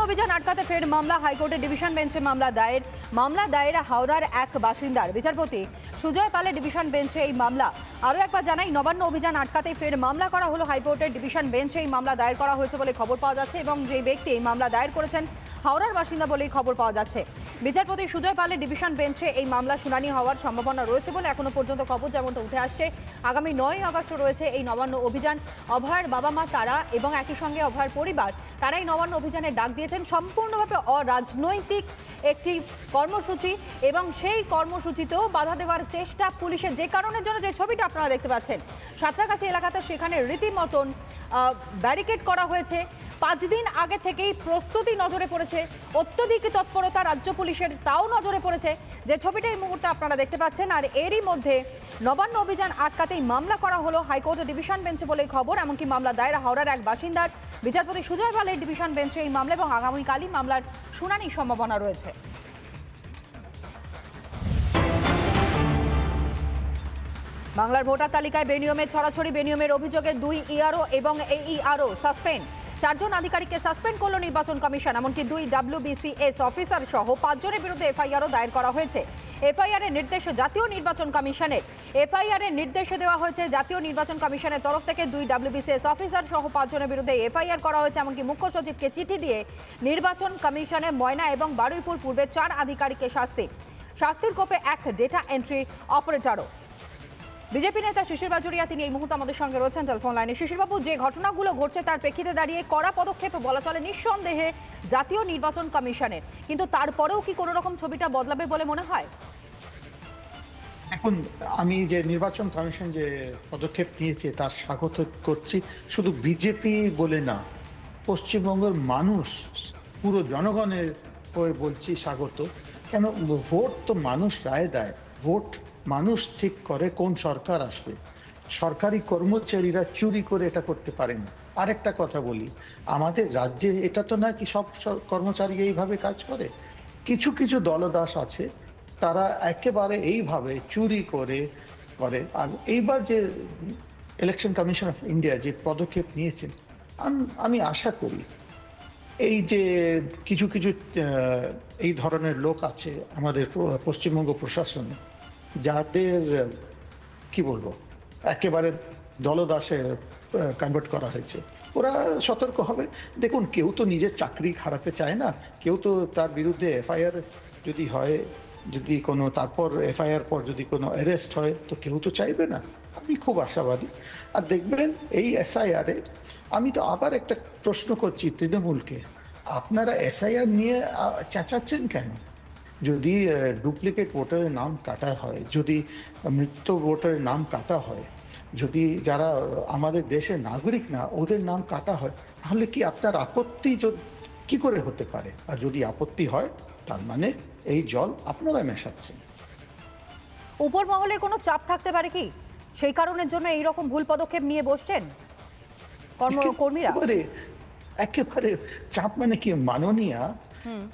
অভিযান আটকাতে ফের মামলা, হাইকোর্টে ডিভিশন বেঞ্চে মামলা দায়ের হাওড়ার এক বাসিন্দার। বিচারপতি সুজয় পালের ডিভিশন বেঞ্চে এই মামলা। আরও একবার জানাই, নবান্ন অভিযান আটকাতে ফের মামলা করা হলো হাইকোর্টের ডিভিশন বেঞ্চে। এই মামলা দায়ের করা হয়েছে বলে খবর পাওয়া যাচ্ছে এবং যে ব্যক্তি এই মামলা দায়ের করেছেন হাওড়ার বাসিন্দা বলেই খবর পাওয়া যাচ্ছে। বিচারপতি সুজয় পালের ডিভিশন বেঞ্চে এই মামলা শুনানি হওয়ার সম্ভাবনা রয়েছে বলে এখনো পর্যন্ত খবর যেমনটা উঠে আসছে। আগামী 9 আগস্ট রয়েছে এই নবান্ন অভিযান। অভয়ার বাবা মা তারা এবং একই সঙ্গে অভয়ার পরিবার তারাই নবান্ন অভিযানের ডাক দিয়েছেন। সম্পূর্ণভাবে অরাজনৈতিক একটি কর্মসূচি এবং সেই কর্মসূচিতেও বাধা দেওয়ার চেষ্টা পুলিশের, যে কারণের জন্য যে ছবিটা আপনারা দেখতে পাচ্ছেন সাঁতরাগাছি এলাকাতে, সেখানে রীতিমতন ব্যারিকেড করা হয়েছে। 5 দিন আগে থেকেই প্রস্তুতি নজরে পড়েছে, অত্যধিক তৎপরতা রাজ্য পুলিশের তাও নজরে পড়েছে, যে ছবিটা এই মুহূর্তে আপনারা দেখতে পাচ্ছেন। আর এরই মধ্যে নবান্ন অভিযান আটকাতেই মামলা করা হলো হাইকোর্টের ডিভিশন বেঞ্চে বলেই খবর। এমনকি মামলা দায়ের হাওড়ার এক বাসিন্দার। বিচারপতি সুজয় পালের ডিভিশন বেঞ্চে এই মামলা এবং আগামীকালই মামলার শুনানির সম্ভাবনা রয়েছে। বাংলার ভোটার তালিকায় বেনিয়মের ছড়াছড়ি, বেনিয়মের অভিযোগে 2 ইআরও এবং AERO সাসপেন্ড। 4 জন আধিকারিককে সাসপেন্ড করল নির্বাচন কমিশন। এমনকি 2 WBCS অফিসার সহ 5 জনের বিরুদ্ধে FIRও দায়ের করা হয়েছে। FIR এর নির্দেশ জাতীয় নির্বাচন কমিশনের। FIR এর নির্দেশ দেওয়া হয়েছে জাতীয় নির্বাচন কমিশনের তরফ থেকে। 2 WBCS অফিসার সহ 5 জনের বিরুদ্ধে FIR করা হয়েছে। এমনকি মুখ্য সচিবকে চিঠি দিয়ে নির্বাচন কমিশনে ময়না এবং বারুইপুর পূর্বে 4 আধিকারিককে শাস্তির কোপে এক ডেটা এন্ট্রি অপারেটরও। বিজেপি নেতা শিশির বাজুরিয়া তিনি এই মুহূর্তে আমাদের সঙ্গে রয়েছেন টেলিফোন লাইনে। শিশিরবাবু, যে ঘটনাগুলো ঘটছে তার প্রেক্ষিতে দাঁড়িয়ে কড়া পদক্ষেপ বলা চলে নিঃসন্দেহে জাতীয় নির্বাচন কমিশনের, কিন্তু তারপরেও কি কোনো রকম ছবিটা বদলাবে বলে মনে হয়? এখন আমি যে নির্বাচন কমিশন যে পদক্ষেপ নিয়েছে তার স্বাগত করছি। শুধু বিজেপি বলে না, পশ্চিমবঙ্গের মানুষ, পুরো জনগণের হয়ে বলছি স্বাগত। কেন, ভোট তো মানুষ রায় দেয়, ভোট মানুষ ঠিক করে কোন সরকার আসবে। সরকারি কর্মচারীরা চুরি করে এটা করতে পারে না। আরেকটা কথা বলি, আমাদের রাজ্যে এটা তো না কি সব কর্মচারী এইভাবে কাজ করে। কিছু কিছু দলদাস আছে, তারা একেবারে এইভাবে চুরি করে। আর এইবার যে ইলেকশন কমিশন অফ ইন্ডিয়া যে পদক্ষেপ নিয়েছেন, আমি আশা করি এই যে কিছু কিছু এই ধরনের লোক আছে আমাদের পশ্চিমবঙ্গ প্রশাসনে, যাদের কি বলবো একেবারে দলদাসে কনভার্ট করা হয়েছে, ওরা সতর্ক হবে। দেখুন, কেউ তো নিজের চাকরি হারাতে চায় না, কেউ তো তার বিরুদ্ধে FIR যদি হয়, যদি কোনো তারপর FIR পর যদি কোনো অ্যারেস্ট হয়, তো কেউ তো চাইবে না। আমি খুব আশাবাদী। আর দেখবেন এই SIR-এ, আমি তো আবার একটা প্রশ্ন করছি তৃণমূলকে, আপনারা SIR নিয়ে চেঁচাচ্ছেন কেন? যদি ডুপ্লিকেট ভোটারের নাম কাটা হয়, যদি মৃত ভোটারের নাম কাটা হয়, যদি যারা আমাদের দেশের নাগরিক না ওদের নাম কাটা হয়, তাহলে কি আপনার আপত্তি কি করে হতে পারে? আর যদি আপত্তি হয়, তার মানে এই জল আপনারা মেশাচ্ছেন। উপর মহলের কোনো চাপ থাকতে পারে কি, সেই কারণের জন্য এই রকম ভুল পদক্ষেপ নিয়ে বসছেন কর্মীরা? একেবারে চাপ মানে কি, মাননীয়া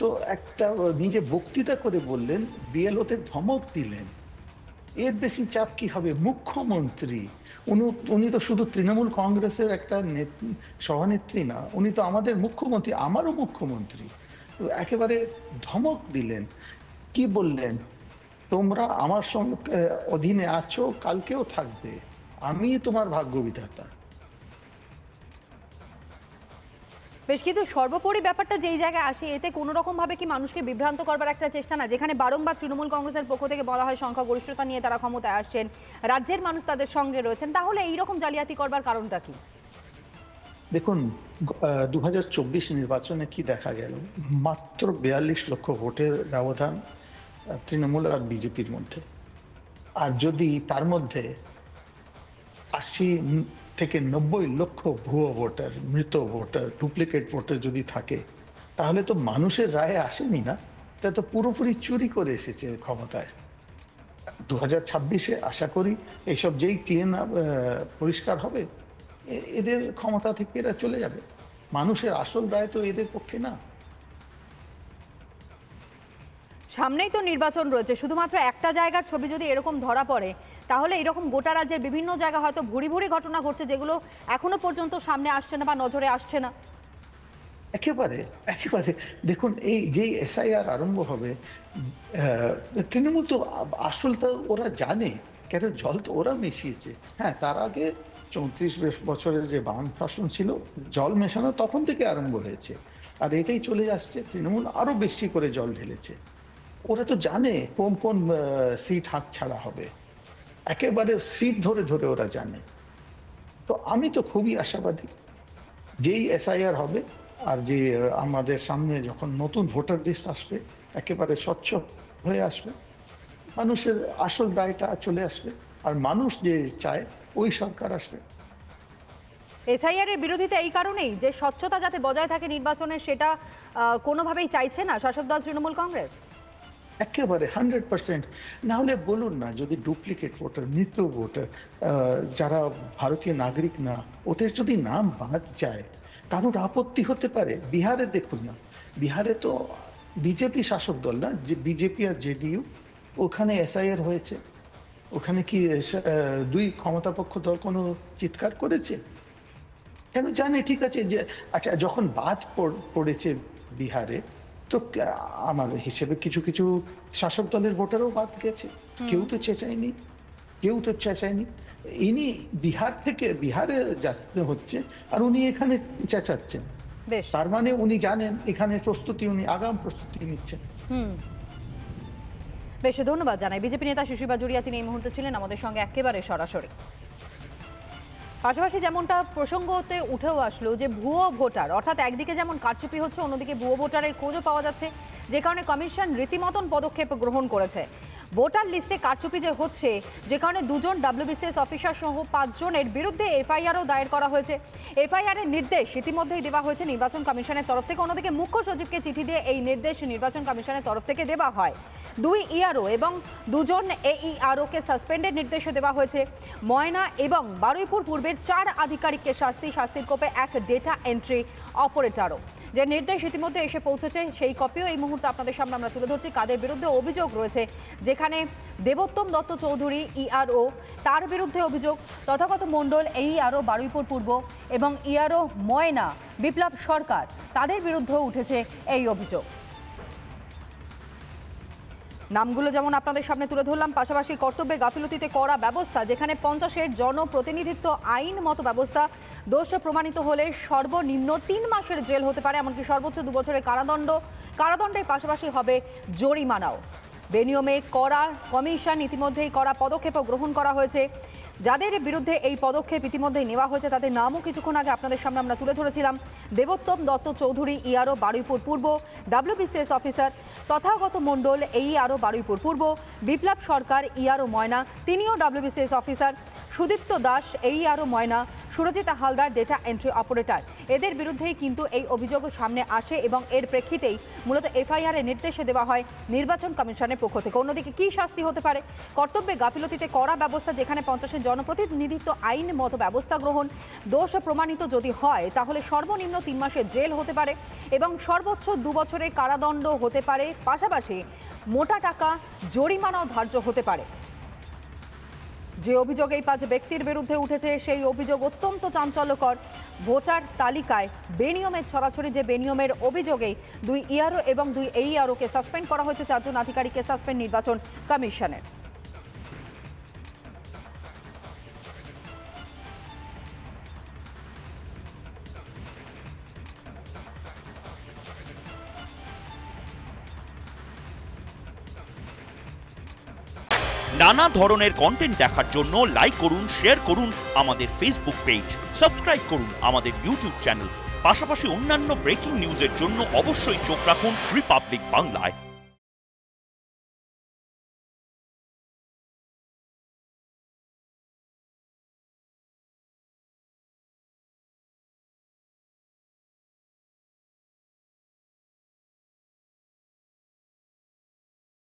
তো একটা নিজে বক্তৃতা করে বললেন, BLO-তে ধমক দিলেন, এর বেশি চাপ কি হবে? মুখ্যমন্ত্রী, উনি তো শুধু তৃণমূল কংগ্রেসের একটা সভানেত্রী না, উনি তো আমাদের মুখ্যমন্ত্রী, আমারও মুখ্যমন্ত্রী। একেবারে ধমক দিলেন। কি বললেন? তোমরা আমার সঙ্গে অধীনে আছো, কালকেও থাকবে, আমি তোমার ভাগ্য বিধাতা। বেশ, কিন্তু সর্বোপরি ব্যাপারটা যেই জায়গায় আসে, এতে কোনো রকম ভাবে কি মানুষকে বিভ্রান্ত করবার একটা চেষ্টা না? যেখানে বারংবার তৃণমূল কংগ্রেসের পক্ষ থেকে বলা হয় সংখ্যাগরিষ্ঠতা নিয়ে তারা ক্ষমতায় আসছেন, রাজ্যের মানুষ তাদের সঙ্গে রয়েছেন, তাহলে এইরকম জালিয়াতি করবার কারণটা কি? দেখুন, 2024 নির্বাচনে কি দেখা গেল? মাত্র 42 লক্ষ ভোটের ব্যবধান তৃণমূল আর বিজেপির মধ্যে। আর যদি তার মধ্যে 80 থেকে 90 লক্ষ ভুয়ো ভোটার, মৃত ভোটার, ডুপ্লিকেট ভোটার যদি থাকে, তাহলে তো মানুষের রায়ে আসেনি না, তা তো পুরোপুরি চুরি করে এসেছে ক্ষমতায়। 2026-এ আশা করি এইসব যেই ক্লিন পরিষ্কার হবে, এদের ক্ষমতা থেকে এরা চলে যাবে। মানুষের আসল রায় তো এদের পক্ষে না। সামনেই তো নির্বাচন রয়েছে, শুধুমাত্র একটা জায়গার ছবি যদি এরকম ধরা পড়ে, তাহলে এরকম গোটা রাজ্যের বিভিন্ন জায়গা হয়তো ভুরি ভুরি ঘটনা ঘটছে, যেগুলো এখনো পর্যন্ত সামনে আসছে না বা নজরে আসছে না। একেবারে, একেবারে। দেখুন এই যেই এসআইআর আরম্ভ হবে, তৃণমূল তো আসলটা ওরা জানে, কেন জল তো ওরা মিশিয়েছে। হ্যাঁ, তার আগে ৩৪ বছরের যে বাম শাসন ছিল, জল মেশানো তখন থেকে আরম্ভ হয়েছে। আর এটাই চলে আসছে, তৃণমূল আরো বেশি করে জল ঢেলেছে। ওরা তো জানে কোন কোন সিট হাতছাড়া হবে, একেবারে সিট ধরে ধরে ওরা জানে। তো আমি তো খুবই আশাবাদী, যেই এসআইআর হবে আর যে আমাদের সামনে যখন নতুন ভোটার লিস্ট আসবে, একেবারে স্বচ্ছ হয়ে আসবে, মানুষের আসল রায়টা চলে আসবে, আর মানুষ যে চায় ওই সরকার আসবে। এসআইআর এর বিরোধিতা এই কারণেই যে স্বচ্ছতা যাতে বজায় থাকে নির্বাচনে, সেটা কোনোভাবেই চাইছে না শাসক দল তৃণমূল কংগ্রেস। একেবারে 100%। না হলে বলুন না, যদি ডুপ্লিকেট ভোটার, মৃত ভোটার, যারা ভারতীয় নাগরিক না, ওদের যদি নাম বাদ যায়, কারোর আপত্তি হতে পারে? বিহারে দেখুন না, বিহারে তো বিজেপি শাসক দল না, যে বিজেপি আর জেডিইউ, ওখানে এসআইআর হয়েছে। ওখানে কি দুই ক্ষমতাপক্ষ দল কোনো চিৎকার করেছে? কেন জানে, ঠিক আছে যে আচ্ছা, যখন বাদ পড়েছে বিহারে, তো আমার হিসেবে কিছু কিছু শাসক দলের ভোটারও বাদ গেছে। কেউ তো চেঁচায়নি, কেউ তো চেঁচায়নি। ইনি বিহার থেকে বিহারে যাতে হচ্ছে, আর উনি এখানে চেঁচাচ্ছেন, বেশ, তার মানে উনি জানেন এখানে প্রস্তুতি, উনি আগাম প্রস্তুতি নিচ্ছেন। বেশ, ধন্যবাদ জানাই বিজেপি নেতা শিশির বাজুরিয়া, তিনি এই মুহূর্তে ছিলেন আমাদের সঙ্গে একেবারে সরাসরি। পাশাপাশি যেমনটা প্রসঙ্গতে উঠেও আসলো যে ভুয়ো ভোটার, অর্থাৎ একদিকে যেমন কারচুপি হচ্ছে, অন্যদিকে ভুয়ো ভোটারের খোঁজও পাওয়া যাচ্ছে, যে কারণে কমিশন রীতিমতন পদক্ষেপ গ্রহণ করেছে। ভোটার লিস্টে কারচুপি যে হচ্ছে, যে কারণে 2 জন WBCS অফিসার সহ 5 জনের বিরুদ্ধে এফআইআরও দায়ের করা হয়েছে। এফআইআর এর নির্দেশ ইতিমধ্যেই দেওয়া হয়েছে নির্বাচন কমিশনের তরফ থেকে। অন্যদিকে মুখ্য সচিবকে চিঠি দিয়ে এই নির্দেশ নির্বাচন কমিশনের তরফ থেকে দেওয়া হয়। 2 ইআরও এবং 2 জন AERO-কে সাসপেন্ডের নির্দেশও দেওয়া হয়েছে। ময়না এবং বারুইপুর পূর্বের 4 আধিকারিককে শাস্তির কোপে 1 ডেটা এন্ট্রি অপারেটরও। যে নির্দেশ ইতিমধ্যে এসে পৌঁছেছে, সেই কপিও এই মুহূর্তে আপনাদের সামনে আমরা তুলে ধরছি। কাদের বিরুদ্ধে অভিযোগ রয়েছে, যেখানে দেবোত্তম দত্ত চৌধুরী ইআরও, তার বিরুদ্ধে অভিযোগ, তথাগত মণ্ডল AERO বারুইপুর পূর্ব এবং ইআরও ময়না বিপ্লব সরকার, তাদের বিরুদ্ধেও উঠেছে এই অভিযোগ। নামগুলো যেমন আপনাদের সামনে তুলে ধরলাম, পাশাপাশি কর্তব্যে গাফিলতিতে করা ব্যবস্থা, যেখানে 50-এর জনপ্রতিনিধিত্ব আইন মতো ব্যবস্থা, দোষ প্রমাণিত হলে সর্বনিম্ন 3 মাসের জেল হতে পারে, এমনকি সর্বোচ্চ 2 বছরের কারাদণ্ডের পাশাপাশি হবে জরিমানাও। বেনিয়মে করা কমিশন ইতিমধ্যেই করা পদক্ষেপও গ্রহণ করা হয়েছে। যাদের বিরুদ্ধে এই পদক্ষেপ ইতিমধ্যেই নেওয়া হয়েছে, তাদের নামও কিছুক্ষণ আগে আপনাদের সামনে আমরা তুলে ধরেছিলাম। দেবোত্তম দত্ত চৌধুরী ইআরও বারুইপুর পূর্ব WBCS অফিসার, তথাগত মণ্ডল AERO বারুইপুর পূর্ব, বিপ্লব সরকার ইআরও ময়না, তিনিও WBCS officer, Sudipta Das AERO ময়না, সুরজিতা হালদার ডেটা এন্ট্রি অপারেটর, এদের বিরুদ্ধেই কিন্তু এই অভিযোগ সামনে আসে এবং এর প্রেক্ষিতেই মূলত এফআইআর এর নির্দেশে দেওয়া হয় নির্বাচন কমিশনের পক্ষ থেকে। অন্যদিকে কী শাস্তি হতে পারে? কর্তব্যে গাফিলতিতে করা ব্যবস্থা, যেখানে 50-এর জনপ্রতিনিধিত্ব আইন মতো ব্যবস্থা গ্রহণ, দোষ প্রমাণিত যদি হয় তাহলে সর্বনিম্ন 3 মাসের জেল হতে পারে এবং সর্বোচ্চ 2 বছরের কারাদণ্ড হতে পারে, পাশাপাশি মোটা টাকা জরিমানাও ধার্য হতে পারে। যে অভিযোগ এই 5 ব্যক্তির বিরুদ্ধে উঠেছে, সেই অভিযোগ অত্যন্ত চাঞ্চল্যকর। ভোটার তালিকায় বেনিয়মের ছড়াছড়ি, যে বেনিয়মের অভিযোগেই 2 ইআরও এবং 2 AERO-কে সাসপেন্ড করা হয়েছে, 4 জন আধিকারিককে সাসপেন্ড নির্বাচন কমিশনের। নানা ধরনের কন্টেন্ট দেখার জন্য লাইক করুন, শেয়ার করুন আমাদের ফেসবুক পেজ, সাবস্ক্রাইব করুন আমাদের ইউটিউব চ্যানেল। পাশাপাশি অন্যান্য ব্রেকিং নিউজের জন্য অবশ্যই চোখ রাখুন রিপাবলিক বাংলায়।